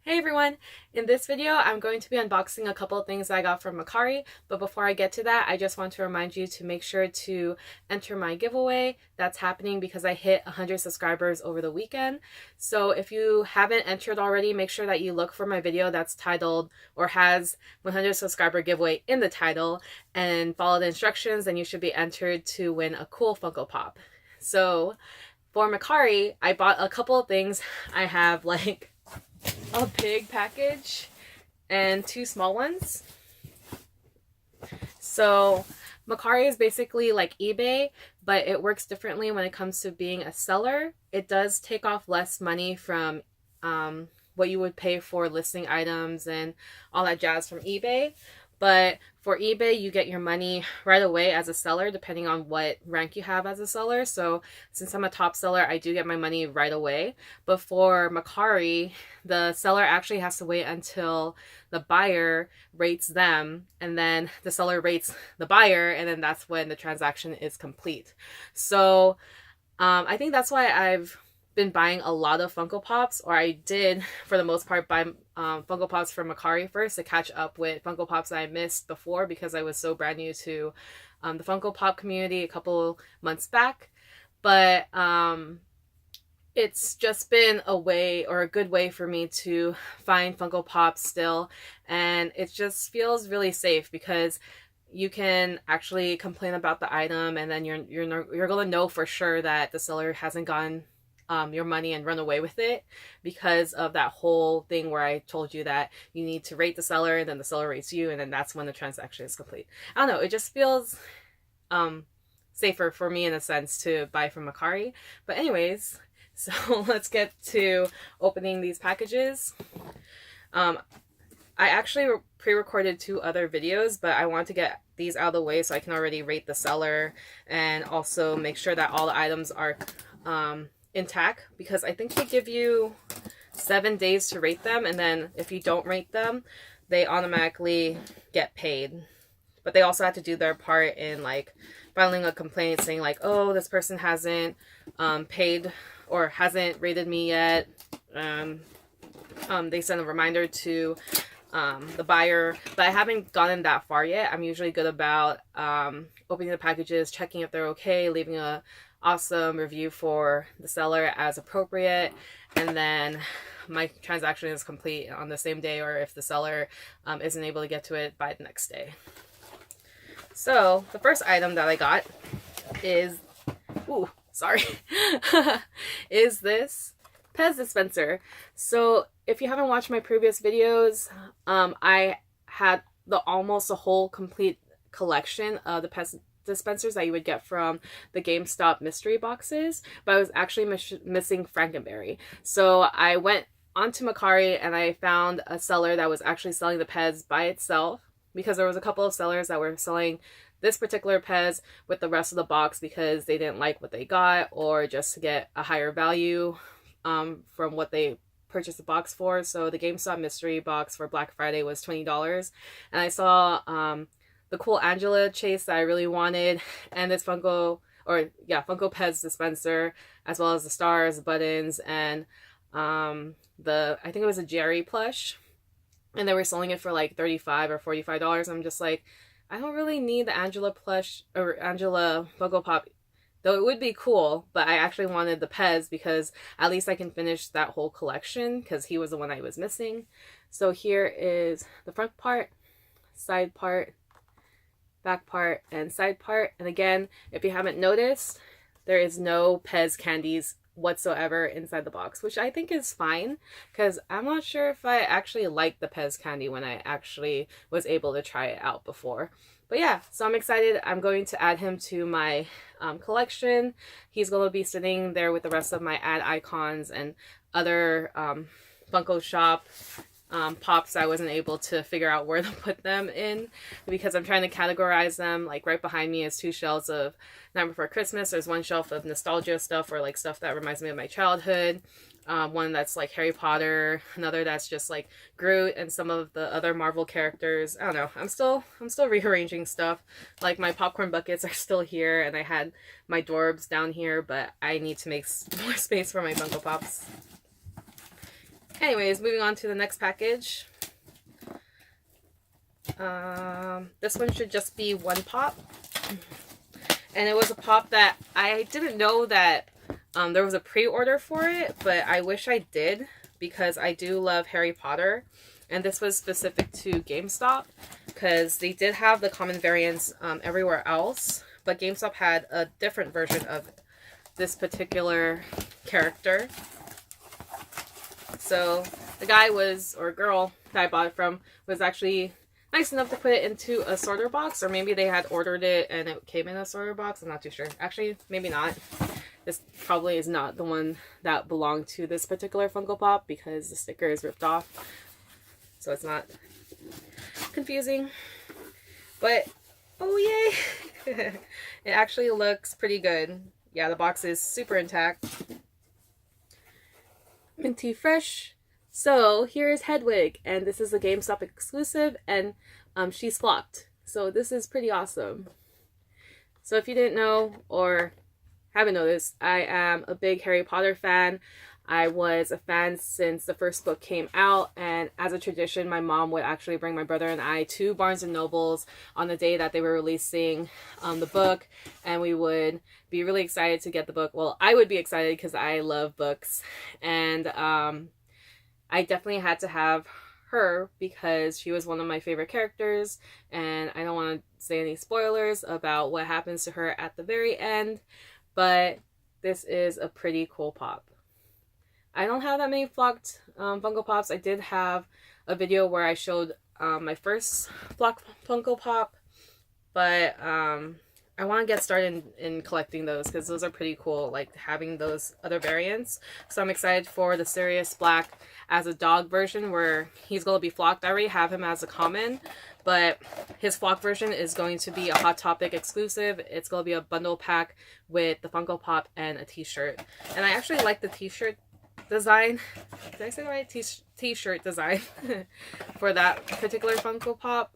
Hey everyone! In this video, I'm going to be unboxing a couple of things I got from Mecari, but before I get to that, I just want to remind you to make sure to enter my giveaway that's happening because I hit 100 subscribers over the weekend. So if you haven't entered already, make sure that you look for my video that's titled or has 100 subscriber giveaway in the title and follow the instructions, and you should be entered to win a cool Funko Pop. So for Mecari, I bought a couple of things. I have like a big package and two small ones. So Mecari is basically like eBay, but it works differently when it comes to being a seller. It does take off less money from what you would pay for listing items and all that jazz from eBay. But for eBay, you get your money right away as a seller, depending on what rank you have as a seller. So since I'm a top seller, I do get my money right away. But for Mecari, the seller actually has to wait until the buyer rates them, and then the seller rates the buyer, and then that's when the transaction is complete. So I think that's why I've been buying a lot of Funko Pops, or I did for the most part buy Funko Pops from Mecari first to catch up with Funko Pops that I missed before because I was so brand new to the Funko Pop community a couple months back. But it's just been a way, or a good way for me to find Funko Pops still, and it just feels really safe because you can actually complain about the item, and then you're gonna know for sure that the seller hasn't gotten your money and run away with it because of that whole thing where I told you that you need to rate the seller and then the seller rates you, and then that's when the transaction is complete. I don't know, it just feels safer for me in a sense to buy from Mecari. But anyways, so let's get to opening these packages. I actually pre-recorded 2 other videos, but I want to get these out of the way so I can already rate the seller and also make sure that all the items are intact, because I think they give you 7 days to rate them, and then if you don't rate them, they automatically get paid. But they also have to do their part in like filing a complaint saying like, oh, this person hasn't paid or hasn't rated me yet. They send a reminder to the buyer, but I haven't gotten that far yet. I'm usually good about opening the packages, checking if they're okay, leaving a awesome review for the seller as appropriate, and then my transaction is complete on the same day, or if the seller isn't able to get to it by the next day. So the first item that I got is is this Pez dispenser. So if you haven't watched my previous videos, I had almost a whole complete collection of the Pez dispensers that you would get from the Gamestop mystery boxes, but I was actually missing Frankenberry. So I went onto Mecari and I found a seller that was actually selling the Pez by itself, because there was a couple of sellers that were selling this particular Pez with the rest of the box because they didn't like what they got, or just to get a higher value from what they purchased the box for. So the GameStop mystery box for Black Friday was $20, and I saw the cool Angela chase that I really wanted, and this Funko Pez dispenser, as well as the stars, buttons, and I think it was a Jerry plush, and they were selling it for like $35 or $45. I'm just like, I don't really need the Angela plush or Angela Funko Pop, though it would be cool, but I actually wanted the Pez because at least I can finish that whole collection, because he was the one I was missing. So here is the front part, side part, back part, and side part. And again, if you haven't noticed, there is no Pez candies whatsoever inside the box, which I think is fine, because I'm not sure if I actually liked the Pez candy when I actually was able to try it out before. But yeah, so I'm excited. I'm going to add him to my collection. He's going to be sitting there with the rest of my ad icons and other Funko Shop pops. I wasn't able to figure out where to put them in because I'm trying to categorize them. Like right behind me is 2 shelves of Night Before Christmas. There's one shelf of nostalgia stuff, or like stuff that reminds me of my childhood. One that's like Harry Potter, another that's just like Groot and some of the other Marvel characters. I don't know. I'm still rearranging stuff. Like my popcorn buckets are still here, and I had my Dorbs down here, but I need to make more space for my Funko Pops. Anyways, moving on to the next package. This one should just be one pop. And it was a pop that I didn't know that there was a pre-order for it, but I wish I did because I do love Harry Potter. And this was specific to Gamestop because they did have the common variants everywhere else, but Gamestop had a different version of this particular character. So the guy was, or girl that I bought it from, was actually nice enough to put it into a sorter box, or maybe they had ordered it and it came in a sorter box. I'm not too sure. Actually, maybe not. This probably is not the one that belonged to this particular Funko Pop because the sticker is ripped off. So it's not confusing. But, oh yay! It actually looks pretty good. Yeah, the box is super intact. Minty fresh. So here's Hedwig, and this is a GameStop exclusive, and she's flocked. So this is pretty awesome. So if you didn't know or haven't noticed, I am a big Harry Potter fan. I was a fan since the first book came out, and as a tradition, my mom would actually bring my brother and I to Barnes & Noble's on the day that they were releasing the book, and we would be really excited to get the book. Well, I would be excited because I love books, and I definitely had to have her because she was one of my favorite characters, and I don't want to say any spoilers about what happens to her at the very end, but this is a pretty cool pop. I don't have that many flocked Funko Pops. I did have a video where I showed my first flocked Funko Pop, but I want to get started in collecting those because those are pretty cool, like having those other variants. So I'm excited for the Sirius Black as a dog version where he's going to be flocked. I already have him as a common, but his flock version is going to be a Hot Topic exclusive. It's going to be a bundle pack with the Funko Pop and a t-shirt. And I actually like the t-shirt design. Did I say the right? T-shirt design for that particular Funko Pop.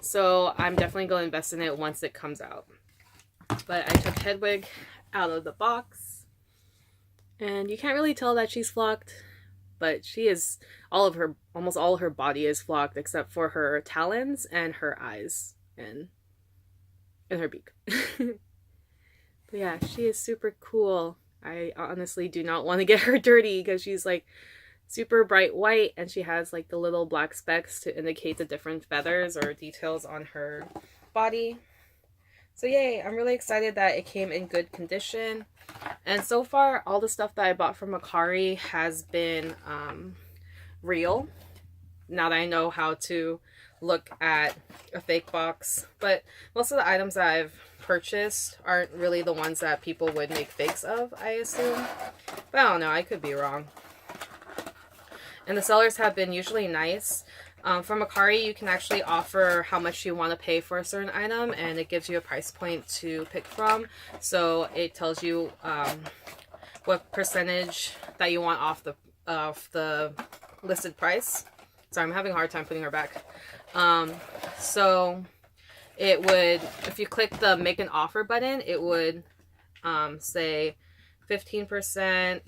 So I'm definitely going to invest in it once it comes out. But I took Hedwig out of the box, and you can't really tell that she's flocked, but she is, almost all of her body is flocked except for her talons and her eyes and her beak. But yeah, she is super cool. I honestly do not want to get her dirty because she's like super bright white, and she has like the little black specks to indicate the different feathers or details on her body. So yay, I'm really excited that it came in good condition. And so far, all the stuff that I bought from Mecari has been real. Now that I know how to look at a fake box. But most of the items that I've purchased aren't really the ones that people would make fakes of, I assume. But I don't know, I could be wrong. And the sellers have been usually nice. For Mecari, you can actually offer how much you want to pay for a certain item, and it gives you a price point to pick from. So it tells you what percentage that you want off the listed price. Sorry, I'm having a hard time putting her back. So it would, if you click the make an offer button, it would say 15%,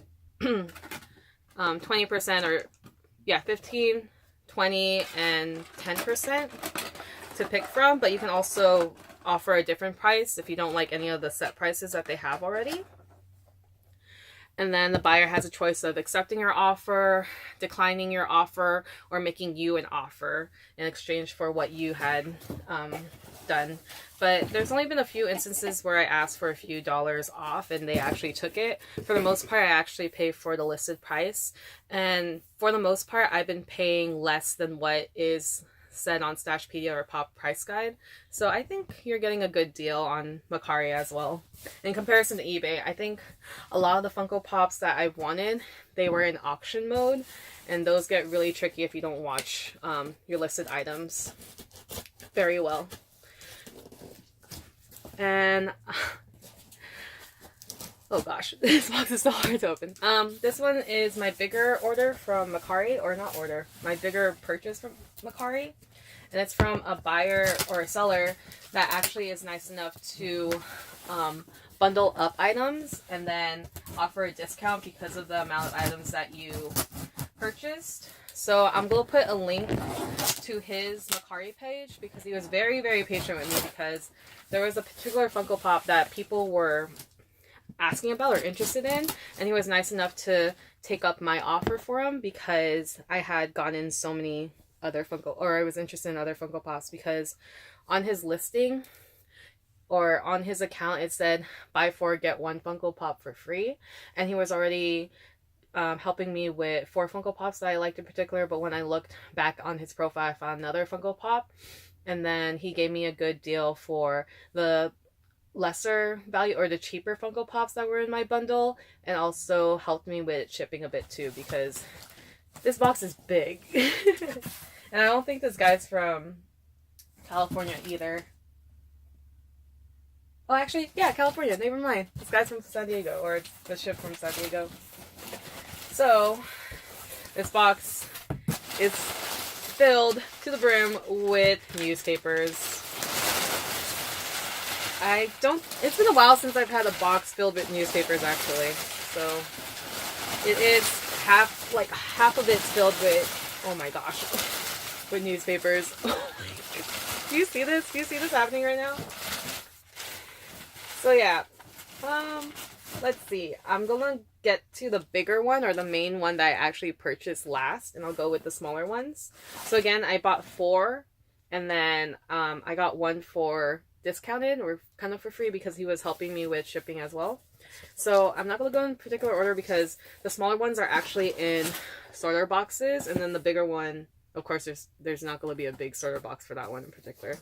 20%, or yeah, 15, 20, and 10% to pick from, but you can also offer a different price if you don't like any of the set prices that they have already. And then the buyer has a choice of accepting your offer, declining your offer, or making you an offer in exchange for what you had done. But there's only been a few instances where I asked for a few dollars off and they actually took it. For the most part, I actually pay for the listed price. And for the most part, I've been paying less than what is said on Stashpedia or Pop Price Guide. So I think you're getting a good deal on Mecari as well. In comparison to eBay, I think a lot of the Funko Pops that I wanted, they were in auction mode, and those get really tricky if you don't watch your listed items very well. And oh gosh, this box is so hard to open. This one is my bigger order from Mecari, or not order, my bigger purchase from Mecari. And it's from a buyer or a seller that actually is nice enough to bundle up items and then offer a discount because of the amount of items that you purchased. So I'm going to put a link to his Mecari page because he was very, very patient with me because there was a particular Funko Pop that people were asking about or interested in, and he was nice enough to take up my offer for him because I had gotten so many other Funko, or I was interested in other Funko Pops, because on his listing or on his account it said buy 4 get 1 Funko Pop for free, and he was already helping me with 4 Funko Pops that I liked in particular. But when I looked back on his profile, I found another Funko Pop, and then he gave me a good deal for the lesser value or the cheaper Funko Pops that were in my bundle, and also helped me with shipping a bit too because this box is big. And I don't think this guy's from California either. Oh, actually, yeah, California, never mind. This guy's from San Diego, or the ship from San Diego. So this box is filled to the brim with newspapers. It's been a while since I've had a box filled with newspapers, actually. So it is half of it's filled with, oh my gosh, with newspapers. Do you see this? Do you see this happening right now? So yeah, let's see. I'm gonna get to the bigger one, or the main one that I actually purchased last, and I'll go with the smaller ones. So again, I bought 4, and then I got 1 for discounted, or kind of for free, because he was helping me with shipping as well. So I'm not going to go in particular order because the smaller ones are actually in sorter boxes, and then the bigger one, of course, there's not going to be a big sorter box for that one in particular.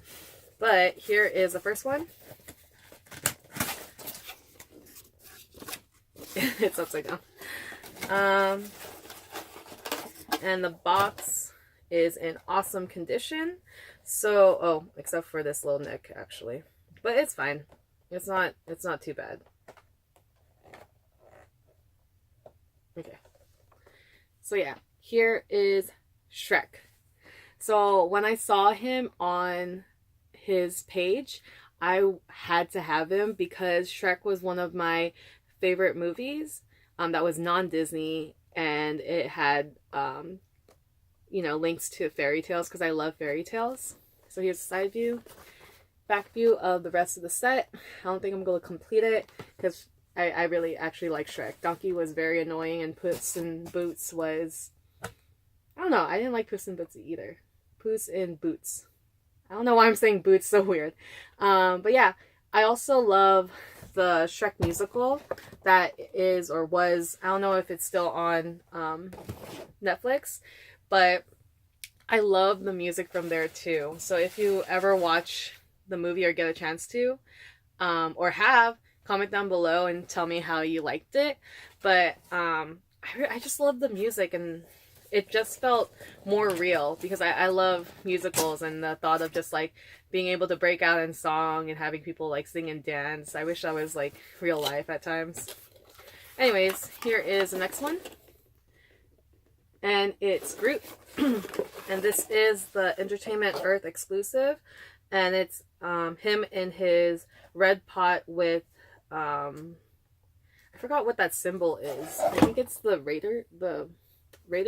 But here is the first one. It's upside down. And the box is in awesome condition. So, oh, except for this little nick, actually. But it's fine. It's not too bad. Okay. So yeah, here is Shrek. So when I saw him on his page, I had to have him because Shrek was one of my favorite movies that was non-Disney, and it had you know, links to fairy tales because I love fairy tales. So here's a side view, back view of the rest of the set. I don't think I'm going to complete it because I really actually like Shrek. Donkey was very annoying, and Puss in Boots was, I don't know, I didn't like Puss in Boots either. Puss in Boots. I don't know why I'm saying boots so weird. But yeah, I also love the Shrek musical that is, or was, I don't know if it's still on Netflix, but I love the music from there too. So if you ever watch the movie or get a chance to, or have, comment down below and tell me how you liked it. But I just love the music, and it just felt more real because I love musicals, and the thought of just like being able to break out in song and having people like sing and dance. I wish that was like real life at times. Anyways, here is the next one. And it's Groot. And this is the Entertainment Earth exclusive. And it's him in his red pot with, I forgot what that symbol is. I think it's the Raider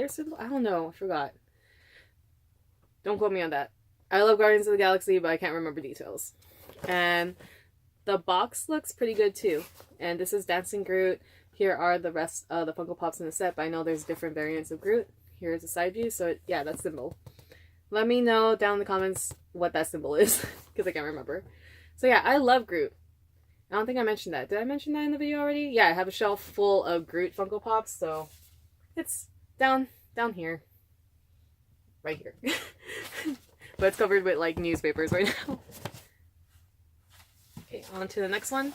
symbol? I don't know. I forgot. Don't quote me on that. I love Guardians of the Galaxy, but I can't remember details. And the box looks pretty good too. And this is Dancing Groot. Here are the rest of the Funko Pops in the set, but I know there's different variants of Groot. Here's a side view. So yeah, that symbol. Let me know down in the comments what that symbol is, because I can't remember. So yeah, I love Groot. I don't think I mentioned that. Did I mention that in the video already? Yeah, I have a shelf full of Groot Funko Pops, so it's down here. Right here. But it's covered with like newspapers right now. Okay, on to the next one.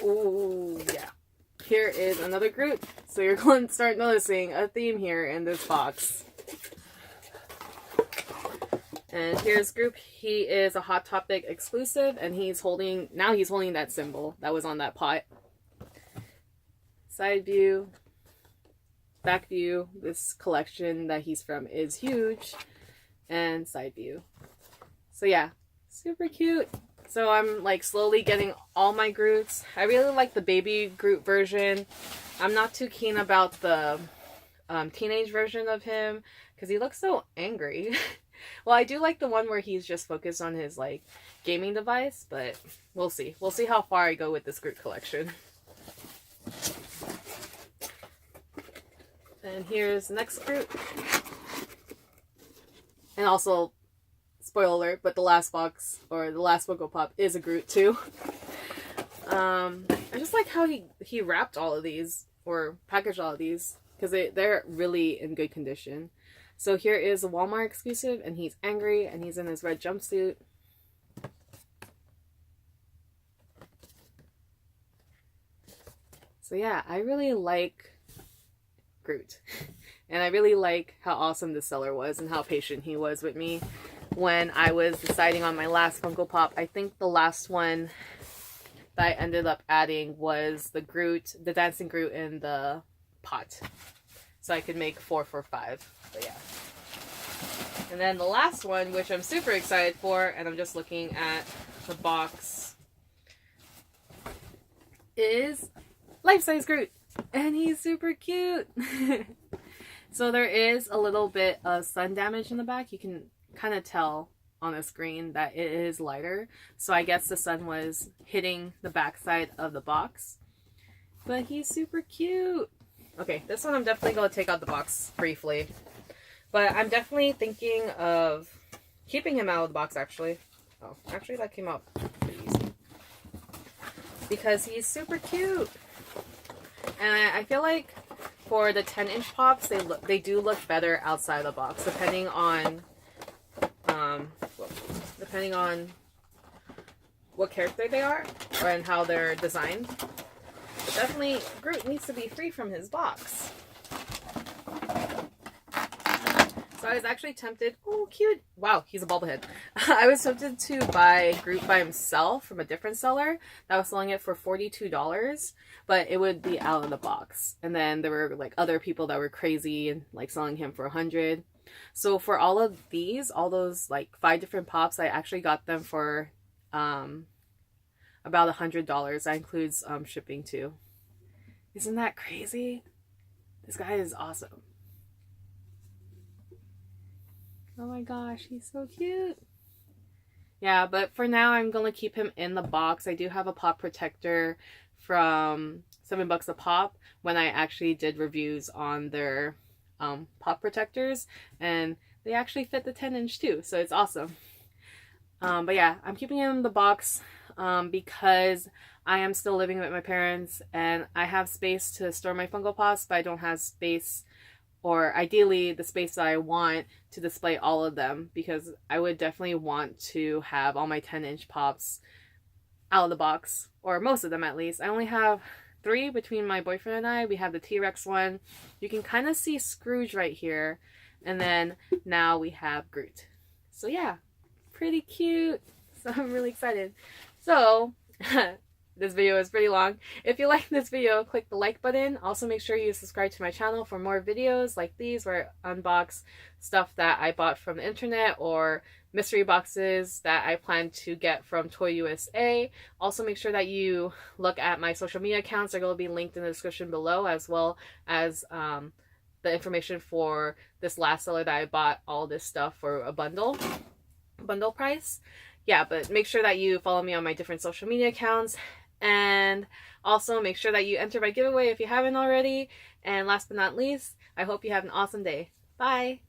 Oh, yeah. Here is another Groot. So you're going to start noticing a theme here in this box. And here's Groot. He is a Hot Topic exclusive, and he's holding that symbol that was on that pot. Side view, back view. This collection that he's from is huge. And side view. So yeah, super cute. So I'm like slowly getting all my Groots. I really like the baby Groot version. I'm not too keen about the teenage version of him because he looks so angry. Well, I do like the one where he's just focused on his like gaming device, but we'll see. We'll see how far I go with this Groot collection. And here's the next Groot. And also, spoiler alert, but the last box, or the last Funko Pop, is a Groot too. I just like how he wrapped all of these, or packaged all of these, because they're really in good condition. So here is a Walmart exclusive, and he's angry, and he's in his red jumpsuit. So yeah, I really like Groot. And I really like how awesome the seller was and how patient he was with me when I was deciding on my last Funko Pop. I think the last one that I ended up adding was the Groot, the dancing Groot in the pot. So I could make 4 for $5. But yeah. And then the last one, which I'm super excited for, and I'm just looking at the box, is life-size Groot. And he's super cute. So there is a little bit of sun damage in the back. You can kind of tell on the screen that it is lighter. So I guess the sun was hitting the backside of the box. But he's super cute. Okay, this one I'm definitely going to take out the box briefly. But I'm definitely thinking of keeping him out of the box, actually. Oh, actually that came out pretty easy. Because he's super cute. And I feel like for the 10-inch pops, they do look better outside the box, depending on what character they are and how they're designed. But definitely, Groot needs to be free from his box. So I was actually tempted. Oh, cute! Wow, he's a bobblehead. I was tempted to buy Groot by himself from a different seller that was selling it for $42, but it would be out of the box. And then there were like other people that were crazy and like selling him for $100. So for all of these, all those like 5 different pops, I actually got them for about $100. That includes shipping too. Isn't that crazy? This guy is awesome. Oh my gosh, he's so cute. Yeah, but for now, I'm going to keep him in the box. I do have a pop protector from $7 a pop when I actually did reviews on their pop protectors. And they actually fit the 10-inch too, so it's awesome. But yeah, I'm keeping him in the box because I am still living with my parents. And I have space to store my Funko Pops, but I don't have space, or ideally the space that I want to display all of them, because I would definitely want to have all my 10-inch pops out of the box, or most of them at least. I only have 3 between my boyfriend and I. We have the T-Rex one. You can kind of see Scrooge right here. And then now we have Groot. So yeah, pretty cute. So I'm really excited. So this video is pretty long. If you like this video, click the like button. Also make sure you subscribe to my channel for more videos like these where I unbox stuff that I bought from the internet or mystery boxes that I plan to get from Toy USA. Also make sure that you look at my social media accounts. They're going to be linked in the description below, as well as the information for this last seller that I bought all this stuff for a bundle price. Yeah, but make sure that you follow me on my different social media accounts. And also make sure that you enter my giveaway if you haven't already. And last but not least, I hope you have an awesome day. Bye!